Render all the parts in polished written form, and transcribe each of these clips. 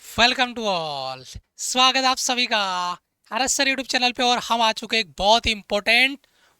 Welcome to all. स्वागत है आप सभी का आरएस सर यूट्यूब चैनल पे। और हम आ चुके हैं एक बहुत ही important,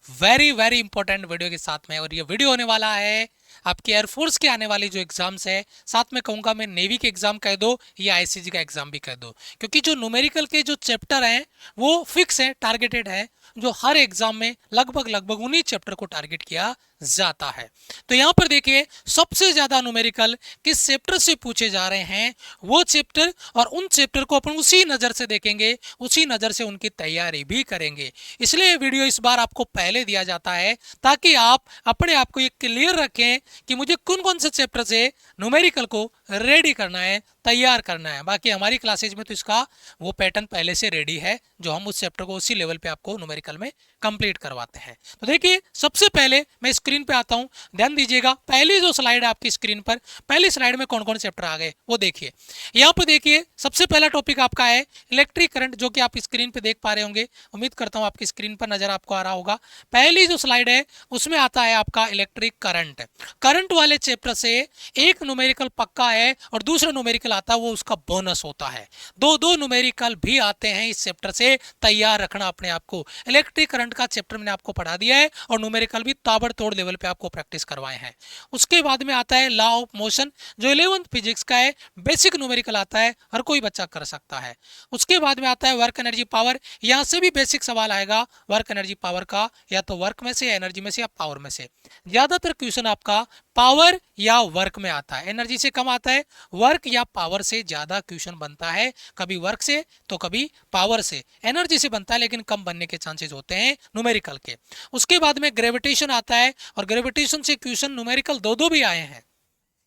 very very important video के साथ में। और ये वीडियो होने वाला है आपके एयरफोर्स के आने वाली जो एग्जाम्स है, साथ में कहूंगा मैं नेवी के एग्जाम कह दो या आईसीजी का एग्जाम भी कह दो, क्योंकि जो न्यूमेरिकल के जो चैप्टर हैं वो फिक्स है, टारगेटेड है, जो हर एग्जाम में लगभग लगभग उन्हीं चैप्टर को टारगेट किया जाता है। तो यहाँ पर देखिए सबसे ज्यादा न्यूमेरिकल किस चैप्टर से पूछे जा रहे हैं, वो चैप्टर और उन चैप्टर को अपन उसी नज़र से देखेंगे, उसी नज़र से उनकी तैयारी भी करेंगे। इसलिए वीडियो इस बार आपको पहले दिया जाता है ताकि आप अपने आप को ये क्लियर रखें कि मुझे कौन कौन से चैप्टर से न्यूमेरिकल को रेडी करना है, तैयार करना है। बाकी हमारी क्लासेज में तो इसका वो पैटर्न पहले से रेडी है, जो हम उस चैप्टर को उसी लेवल पे आपको न्यूमेरिकल में कंप्लीट करवाते हैं। तो देखिए सबसे पहले मैं स्क्रीन पे आता हूं, ध्यान दीजिएगा। पहली जो स्लाइड है आपकी स्क्रीन पर, पहली स्लाइड में कौन कौन चैप्टर आ गए वो देखिए। यहाँ पे देखिए सबसे पहला टॉपिक आपका है इलेक्ट्रिक करंट, जो कि आप स्क्रीन पे देख पा रहे होंगे। उम्मीद करता हूँ आपकी स्क्रीन पर नजर आपको आ रहा होगा। पहली जो स्लाइड है उसमें आता है आपका इलेक्ट्रिक करंट। करंट वाले चैप्टर से एक न्यूमेरिकल पक्का है और दूसरा न्यूमेरिकल आता है वो उसका बोनस होता है। दो दो न्यूमेरिकल भी आते हैं इस चैप्टर से, तैयार रखना अपने आप को। इलेक्ट्रिक करंट का चैप्टर मैंने आपको पढ़ा दिया है और न्यूमेरिकल भी ताबड़तोड़ लेवल पे आपको प्रैक्टिस करवाए हैं। उसके बाद में आता है लॉ ऑफ मोशन, जो 11th फिजिक्स का है, बेसिक न्यूमेरिकल आता है, हर कोई बच्चा कर सकता है। उसके बाद में आता है वर्क एनर्जी पावर। यहाँ से भी बेसिक सवाल आएगा वर्क एनर्जी पावर का, या तो वर्क में से या एनर्जी में से या पावर में से। ज्यादातर क्वेश्चन आपका पावर या वर्क में आता है, एनर्जी से कम आता है, वर्क या पावर से ज्यादा क्वेश्चन बनता है। कभी वर्क से तो कभी पावर से, एनर्जी से बनता है लेकिन कम बनने के चांसेस होते हैं न्यूमेरिकल के। उसके बाद में ग्रेविटेशन आता है और ग्रेविटेशन से क्वेश्चन न्यूमेरिकल दो दो भी आए हैं।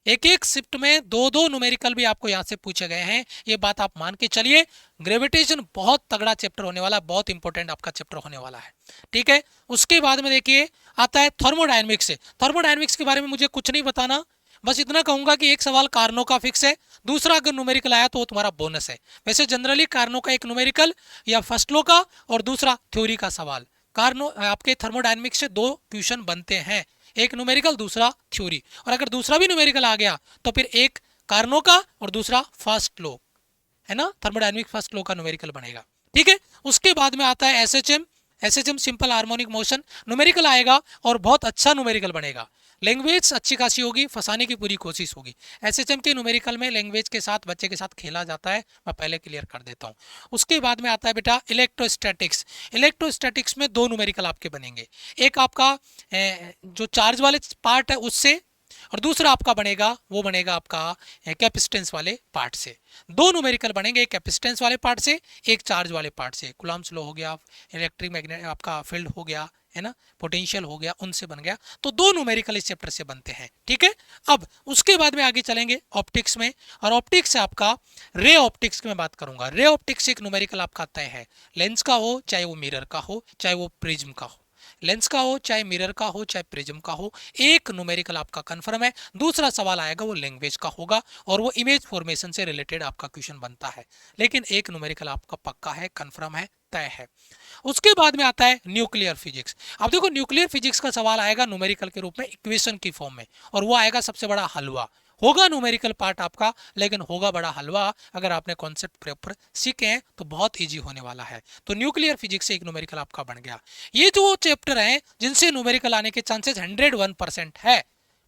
एक एक शिफ्ट में दो दो न्यूमेरिकल भी आपको यहां से पूछे गए हैं, ये बात आप मान के चलिए। ग्रेविटेशन बहुत तगड़ा चैप्टर होने वाला है, बहुत इंपॉर्टेंट आपका चैप्टर होने वाला है, ठीक है। उसके बाद में देखिए आता है थर्मोडायनेमिक्स। थर्मोडायनेमिक्स के बारे में मुझे कुछ नहीं बताना, बस इतना कहूंगा कि एक सवाल कार्नो का फिक्स है, दूसरा अगर न्यूमेरिकल आया तो वो तुम्हारा बोनस है। वैसे जनरली कार्नो का एक न्यूमेरिकल या फर्स्ट लॉ का और दूसरा थ्योरी का सवाल, कार्नो आपके थर्मोडायनेमिक्स से दो क्वेश्चन बनते हैं, एक न्यूमेरिकल दूसरा थ्योरी। और अगर दूसरा भी न्यूमेरिकल आ गया तो फिर एक कार्नो का और दूसरा फर्स्ट लॉ, है ना, थर्मोडायनेमिक फर्स्ट लॉ का न्यूमेरिकल बनेगा, ठीक है। उसके बाद में आता है SHM. SHM simple harmonic motion, numerical आएगा और बहुत अच्छा न्यूमेरिकल बनेगा। लैंग्वेज अच्छी खासी होगी, फंसाने की पूरी कोशिश होगी। एसएचएम के न्यूमेरिकल में लैंग्वेज के साथ बच्चे के साथ खेला जाता है, मैं पहले क्लियर कर देता हूँ। उसके बाद में आता है बेटा इलेक्ट्रोस्टैटिक्स। इलेक्ट्रोस्टैटिक्स में दो न्यूमेरिकल आपके बनेंगे, एक आपका जो चार्ज वाले पार्ट है उससे, और दूसरा आपका बनेगा वो बनेगा आपका कैपेसिटेंस वाले पार्ट से। दो न्यूमेरिकल बनेंगे, एक कैपेसिटेंस वाले पार्ट से, एक चार्ज वाले पार्ट से। कूलम्ब्स लॉ हो गया, इलेक्ट्रिक मैग्नेट आपका फील्ड हो गया, है ना, पोटेंशियल हो गया, उनसे बन गया। तो दो न्यूमेरिकल इस चैप्टर से बनते हैं, ठीक है। अब उसके बाद में आगे चलेंगे ऑप्टिक्स में, और ऑप्टिक्स से आपका रे ऑप्टिक्स की मैं बात करूंगा। रे ऑप्टिक्स एक न्यूमेरिकल आपका तय है, लेंस का हो चाहे वो मिरर का हो चाहे वो प्रिज्म का हो, लेंस का हो चाहे मिरर का हो चाहे प्रिज्म का हो, एक न्यूमेरिकल आपका कंफर्म है। दूसरा सवाल आएगा वो लैंग्वेज का होगा और वो इमेज फॉर्मेशन से रिलेटेड आपका क्वेश्चन बनता है, लेकिन एक न्यूमेरिकल आपका पक्का है, कंफर्म है, तय है। उसके बाद में आता है न्यूक्लियर फिजिक्स। अब देखो न्यूक्लियर फिजिक्स का सवाल आएगा न्यूमेरिकल के रूप में, इक्वेशन की फॉर्म में, और वो आएगा सबसे बड़ा हलवा। होगा न्यूमेरिकल पार्ट आपका, लेकिन होगा बड़ा हलवा। अगर आपने कॉन्सेप्ट प्रॉपर सीखे हैं तो बहुत इजी होने वाला है। तो न्यूक्लियर फिजिक्स से एक न्यूमेरिकल आपका बन गया। ये जो चैप्टर हैं जिनसे न्यूमेरिकल आने के चांसेस 101% है।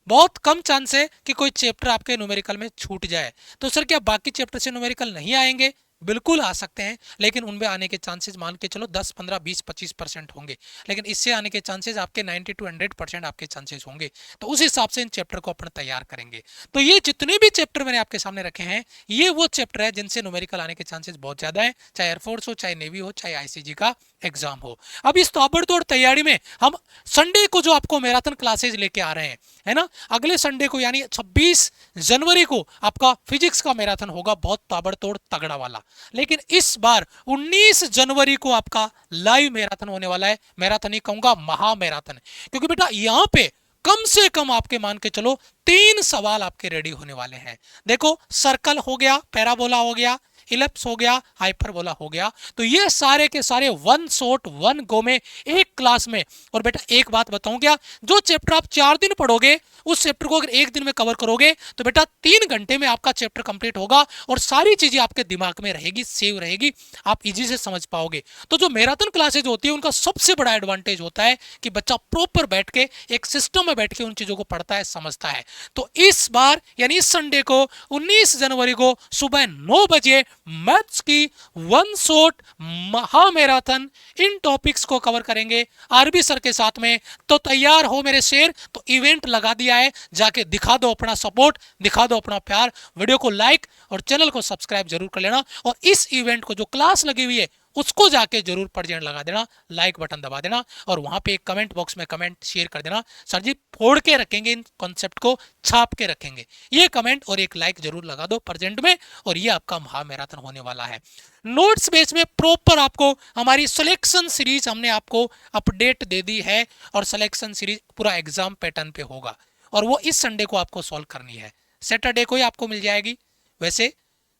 बहुत कम चांस है कि कोई चैप्टर आपके न्यूमेरिकल में छूट जाए। तो सर क्या बाकी चैप्टर से न्यूमेरिकल नहीं आएंगे? बिल्कुल आ सकते हैं, लेकिन उनमें आने के चांसेस मान के चलो 10, 15, 20, 25% होंगे, लेकिन इससे आने के चांसेस आपके 90 to 100% आपके चांसेस होंगे। तो उस हिसाब से इन चैप्टर को अपन तैयार करेंगे। तो ये जितने भी चैप्टर मैंने आपके सामने रखे हैं, ये वो चैप्टर है जिनसे न्यूमेरिकल आने के चांसेस बहुत ज्यादा है, चाहे एयरफोर्स हो, चाहे नेवी हो, चाहे आईसीजी का एग्जाम हो। अब इस ताबड़तोड़ तैयारी में हम संडे को जो आपको मैराथन क्लासेज लेके आ रहे हैं, है ना, अगले संडे को यानी 26 जनवरी को आपका फिजिक्स का मैराथन होगा, बहुत ताबड़तोड़ तगड़ा वाला। लेकिन इस बार 19 जनवरी को आपका लाइव मैराथन होने वाला है। मैराथन ही कहूंगा, महा मैराथन, क्योंकि बेटा यहां पे कम से कम आपके मान के चलो 3 सवाल आपके रेडी होने वाले हैं। देखो सर्कल हो गया, पैराबोला हो गया, इलिप्स हो गया, हाइपरबोला हो गया। तो ये सारे के सारे वन शॉट वन गो में एक क्लास में। और बेटा एक बात बताऊं क्या, जो चैप्टर आप 4 दिन पढ़ोगे उस चैप्टर को अगर एक दिन में कवर करोगे तो बेटा 3 घंटे में आपका चैप्टर कंप्लीट होगा और सारी चीजें आपके दिमाग में रहेगी, सेव रहेगी, आप इजी से समझ पाओगे। तो जो मैराथन क्लासेज होती है उनका सबसे बड़ा एडवांटेज होता है कि बच्चा प्रॉपर बैठ के एक सिस्टम में बैठ के उन चीजों को पढ़ता है, समझता है। तो इस बार यानी इस संडे को 19 जनवरी को सुबह 9 बजे मैथ्स की वन शॉट महा मैराथन इन टॉपिक्स को कवर करेंगे आरबी सर के साथ में। तो तैयार हो मेरे शेर, तो इवेंट लगा दिया है, जाके दिखा दो अपना सपोर्ट, दिखा दो अपना प्यार, वीडियो को लाइक और चैनल को सब्सक्राइब जरूर कर लेना। और इस इवेंट को जो क्लास लगी हुई है उसको जाके जरूर प्रेजेंट लगा देना, लाइक बटन दबा देना और वहां पे एक कमेंट बॉक्स में कमेंट शेयर कर देना, सर जी फोड़ के रखेंगे, इन कॉन्सेप्ट को छाप के रखेंगे। ये कमेंट और एक लाइक जरूर लगा दो प्रेजेंट में, और ये आपका महा मैराथन होने वाला है। नोट्स बेस में प्रॉपर आपको हमारी सिलेक्शन सीरीज हमने आपको अपडेट दे दी है और सिलेक्शन सीरीज पूरा एग्जाम पैटर्न पे होगा और वो इस संडे को आपको सॉल्व करनी है। सैटरडे को ही आपको मिल जाएगी, वैसे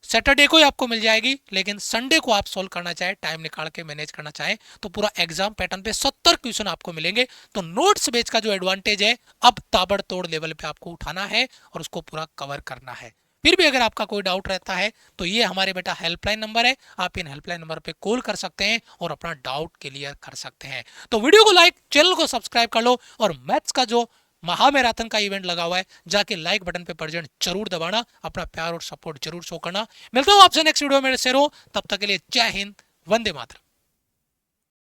सैटरडे को ही आपको मिल जाएगी, लेकिन संडे को आप सोल्व करना चाहे, टाइम निकाल के मैनेज करना चाहे तो पूरा एग्जाम पैटर्न पे 70 क्वेश्चन आपको मिलेंगे। तो नोट्स बेच का जो एडवांटेज है अब ताबड़तोड़ लेवल पे आपको उठाना है और उसको पूरा कवर करना है। फिर भी अगर आपका कोई डाउट रहता है तो ये हमारे बेटा हेल्पलाइन नंबर है, आप इन हेल्पलाइन नंबर पे कॉल कर सकते हैं और अपना डाउट क्लियर कर सकते हैं। तो वीडियो को लाइक, चैनल को सब्सक्राइब कर लो और मैथ्स का जो महा मैराथन का इवेंट लगा हुआ है जाके लाइक बटन पे प्रेजेंट जरूर दबाना, अपना प्यार और सपोर्ट जरूर शो करना। मिलता हूं आपसे नेक्स्ट वीडियो में, शेर हो, तब तक के लिए जय हिंद, वंदे मातरम।